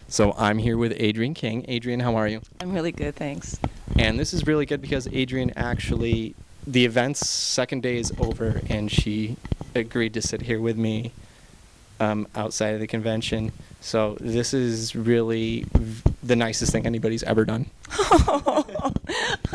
So I'm here with Adrienne King. Adrienne, how are you? I'm really good, thanks. And this is really good because Adrienne actually, the event's second day is over, and she agreed to sit here with me outside of the convention. So this is really the nicest thing anybody's ever done.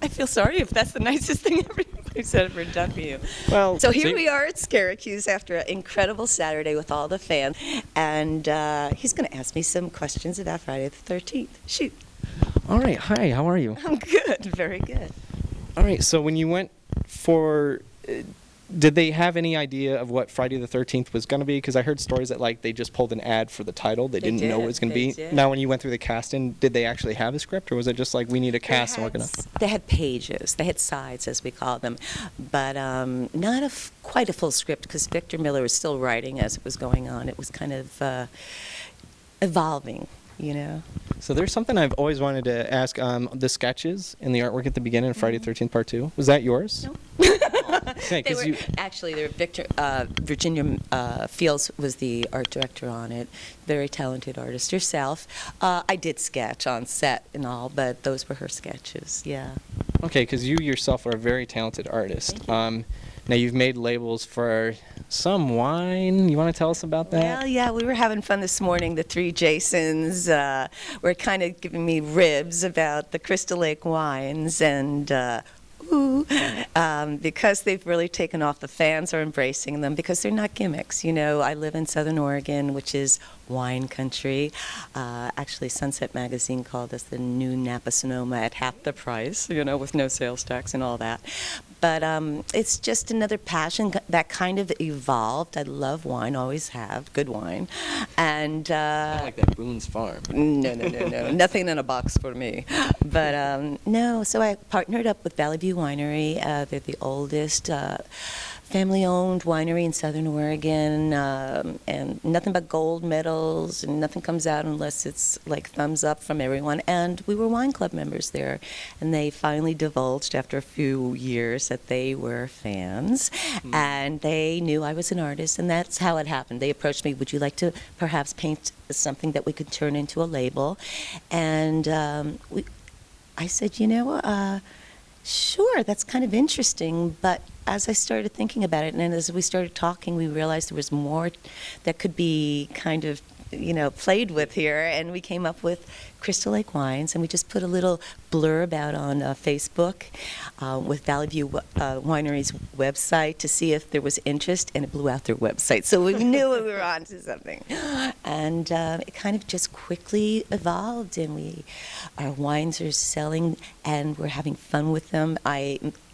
I feel sorry if that's the nicest thing everybody's ever done for you. Well, So here we are at Syracuse after an incredible Saturday with all the fans, and he's going to ask me some questions about Friday the 13th. Shoot. All right. Hi, how are you? I'm good, very good. All right. So when you went for, did they have any idea of what Friday the 13th was going to be? Because I heard stories that like they just pulled an ad for the title. They didn't know what it was going to be. did. Now, when you went through the casting, did they actually have a script, or was it just like we need a cast and we're going to? They had pages. They had sides, as we call them, but not quite a full script because Victor Miller was still writing as it was going on. It was kind of evolving, you know. So there's something I've always wanted to ask. The sketches and the artwork at the beginning of Friday the 13th Part 2, was that yours? No. Okay, They 'cause were, actually, Virginia Fields was the art director on it. Very talented artist herself. I did sketch on set and all, but those were her sketches. Yeah. Okay, because you yourself are a very talented artist. Now you've made labels for some wine. You want to tell us about that? Well, yeah, we were having fun this morning. The three Jasons were kind of giving me ribs about the Crystal Lake wines, and because they've really taken off. The fans are embracing them because they're not gimmicks. You know, I live in Southern Oregon, which is wine country. Actually, Sunset Magazine called us the new Napa Sonoma at half the price, you know, with no sales tax and all that. But it's just another passion that kind of evolved. I love wine, always have, good wine. And I like that Boone's Farm. no, nothing in a box for me. But no, so I partnered up with Valley View Winery. They're the oldest family-owned winery in Southern Oregon, and nothing but gold medals, and nothing comes out unless it's like thumbs up from everyone. And we were wine club members there, and they finally divulged after a few years that they were fans, and they knew I was an artist, and that's how it happened. They approached me, would you like to perhaps paint something that we could turn into a label? And I said, you know, sure, that's kind of interesting, but as I started thinking about it, and as we started talking, we realized there was more that could be kind of, you know, played with here, and we came up with Crystal Lake Wines, and we just put a little blurb out on Facebook with Valley View Winery's website to see if there was interest, and it blew out their website, so we knew we were on to something. And it kind of just quickly evolved, and our wines are selling, and we're having fun with them.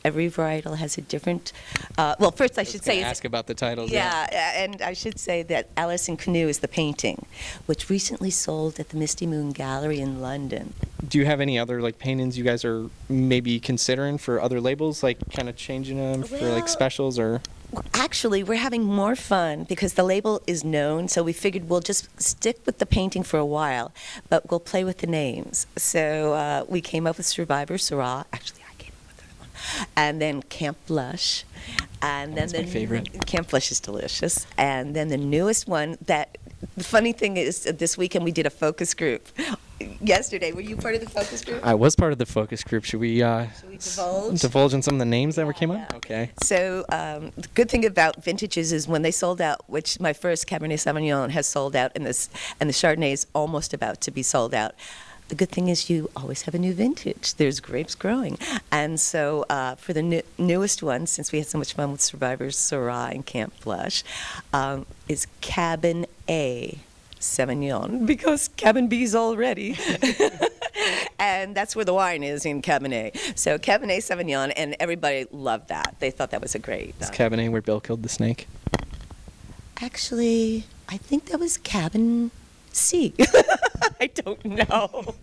Every varietal has a different, well, first I should say... ask about the titles. Yeah, and I should say that Alice in Canoe is the painting, which recently sold at the Misty Moon Gallery in London. Do you have any other like paintings you guys are maybe considering for other labels, like kind of changing them for like specials or? Actually, we're having more fun because the label is known, so we figured we'll just stick with the painting for a while, but we'll play with the names. So we came up with Survivor Syrah. Actually, and then Camp Blush, and then my favorite. Camp Blush is delicious, and then the newest one. That the funny thing is, this weekend we did a focus group. Yesterday, were you part of the focus group? I was part of the focus group. Should we divulge on some of the names that came up? Okay. So the good thing about vintages is when they sold out, which my first Cabernet Sauvignon has sold out, and the Chardonnay is almost about to be sold out. The good thing is you always have a new vintage. There's grapes growing. And so for the newest one, since we had so much fun with Survivors, Syrah, and Camp Blush, is Cabernet Sauvignon, because Cabin B's already. And that's where the wine is, in Cabernet. So Cabernet Sauvignon, and everybody loved that. They thought that was a great... Is Cabernet where Bill killed the snake? Actually, I think that was Cabin C. I don't know.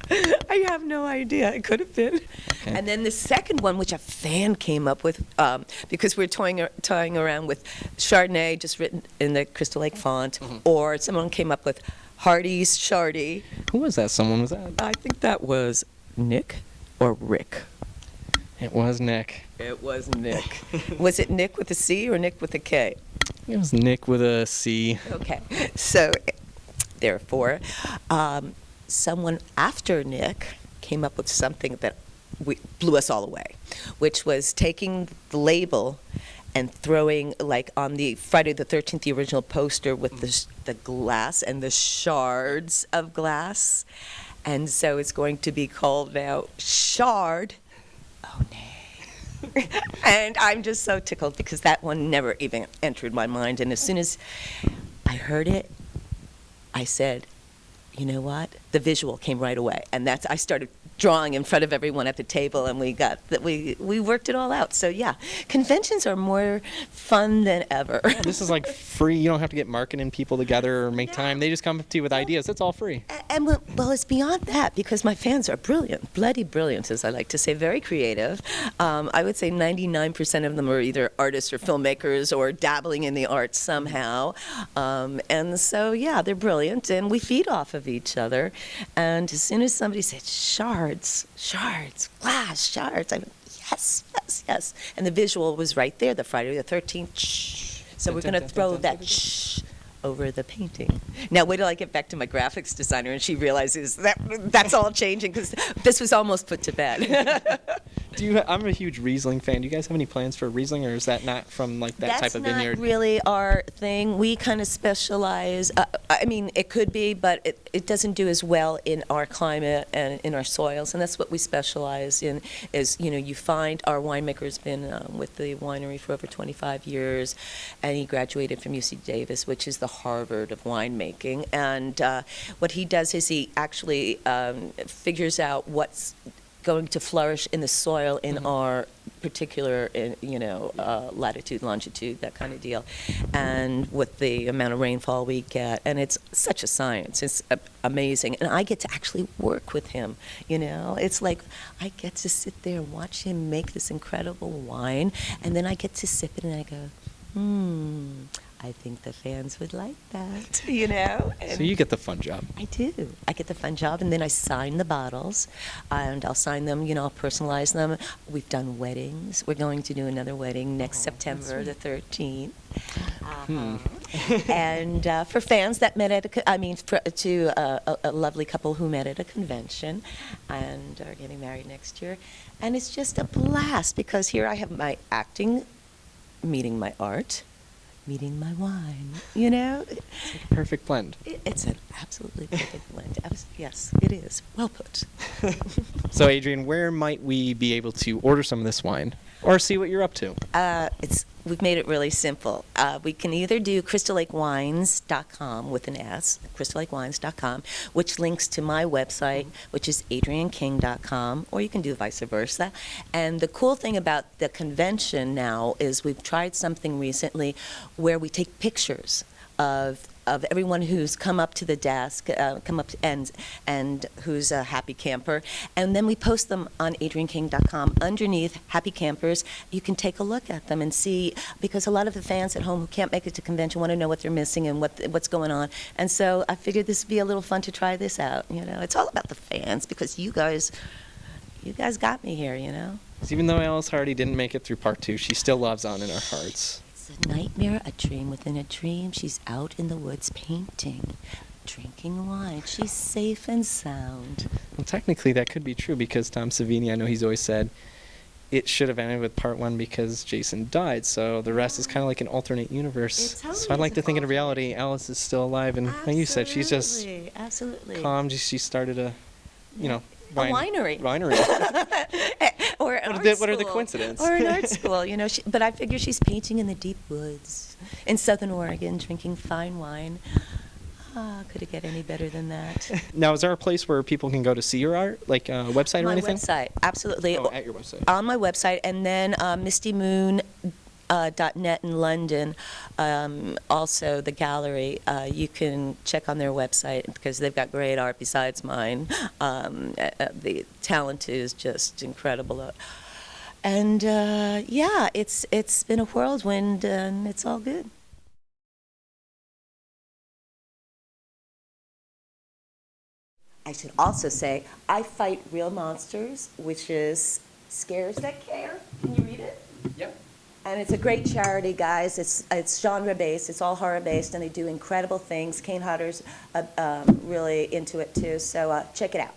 I have no idea. It could have been. Okay. And then the second one, which a fan came up with, because we're toying around with Chardonnay, just written in the Crystal Lake font, or someone came up with Hardy's Chardy. Who was that? Someone was that? I think that was Nick or Rick. It was Nick. It was Nick. Was it Nick with a C or Nick with a K? It was Nick with a C. Okay. So therefore, someone after Nick came up with something that blew us all away, which was taking the label and throwing, like on the Friday the 13th, the original poster with the glass and the shards of glass. And so it's going to be called now Shard. Oh, nay. And I'm just so tickled because that one never even entered my mind. And as soon as I heard it, I said, you know what? The visual came right away. And I started drawing in front of everyone at the table, and we worked it all out. So yeah, conventions are more fun than ever. Yeah, this is like free. You don't have to get marketing people together or make time. They just come to you with ideas. It's all free. And well, it's beyond that because my fans are brilliant, bloody brilliant, as I like to say, very creative. I would say 99% of them are either artists or filmmakers or dabbling in the arts somehow. And so yeah, they're brilliant, and we feed off of each other. And as soon as somebody said shards, glass, shards, I went, yes, yes, yes. And the visual was right there, the Friday the 13th, shh. So we're going to throw that shh over the painting. Now wait till I get back to my graphics designer and she realizes that's all changing because this was almost put to bed. I'm a huge Riesling fan. Do you guys have any plans for Riesling, or is that not from like that type of vineyard? That's not really our thing. We kind of specialize. I mean, it could be, but it doesn't do as well in our climate and in our soils, and that's what we specialize in. Is you find our winemaker's been with the winery for over 25 years, and he graduated from UC Davis, which is the Harvard of winemaking. And what he does is he actually figures out what's going to flourish in the soil in our particular, latitude, longitude, that kind of deal, and with the amount of rainfall we get. And it's such a science. It's amazing. And I get to actually work with him, It's like I get to sit there and watch him make this incredible wine, and then I get to sip it and I go, I think the fans would like that, And so you get the fun job. I do. I get the fun job, and then I sign the bottles, and I'll sign them, I'll personalize them. We've done weddings. We're going to do another wedding next September the 13th. And for fans that met at a lovely couple who met at a convention and are getting married next year. And it's just a blast because here I have my acting meeting my art, meeting my wine, It's like a perfect blend. It's an absolutely perfect blend. Yes, it is. Well put. So, Adrienne, where might we be able to order some of this wine or see what you're up to? We've made it really simple. We can either do crystallakewines.com with an S, crystallakewines.com, which links to my website, which is adrienneking.com, or you can do vice versa. And the cool thing about the convention now is we've tried something recently where we take pictures of everyone who's come up to the desk, and who's a happy camper, and then we post them on adrienneking.com underneath happy campers. You can take a look at them and see, because a lot of the fans at home who can't make it to convention want to know what they're missing and what's going on. And so I figured this would be a little fun to try this out. It's all about the fans because you guys got me here. Even though Alice Hardy didn't make it through part 2, she still lives on in our hearts. A nightmare, a dream within a dream. She's out in the woods painting, drinking wine. She's safe and sound. Well, technically that could be true because Tom Savini, I know he's always said, it should have ended with part 1 because Jason died. So the rest is kind of like an alternate universe. Totally so I'd like to think in reality, Alice is still alive, and like you said, she's just absolutely calm. She started a winery. Or an what are the coincidences? Or an art school, but I figure she's painting in the deep woods in Southern Oregon, drinking fine wine. Could it get any better than that? Now, is there a place where people can go to see your art, like a website or anything? My website, absolutely. Oh, at your website. On my website, and then mistymoon.net in London, also the gallery. You can check on their website because they've got great art besides mine. The talent is just incredible. And it's been a whirlwind, and it's all good. I should also say I fight real monsters, which is Scares That Care. Can you read it? Yep. And it's a great charity, guys. It's genre-based. It's all horror-based, and they do incredible things. Kane Hodder's really into it, too. So check it out.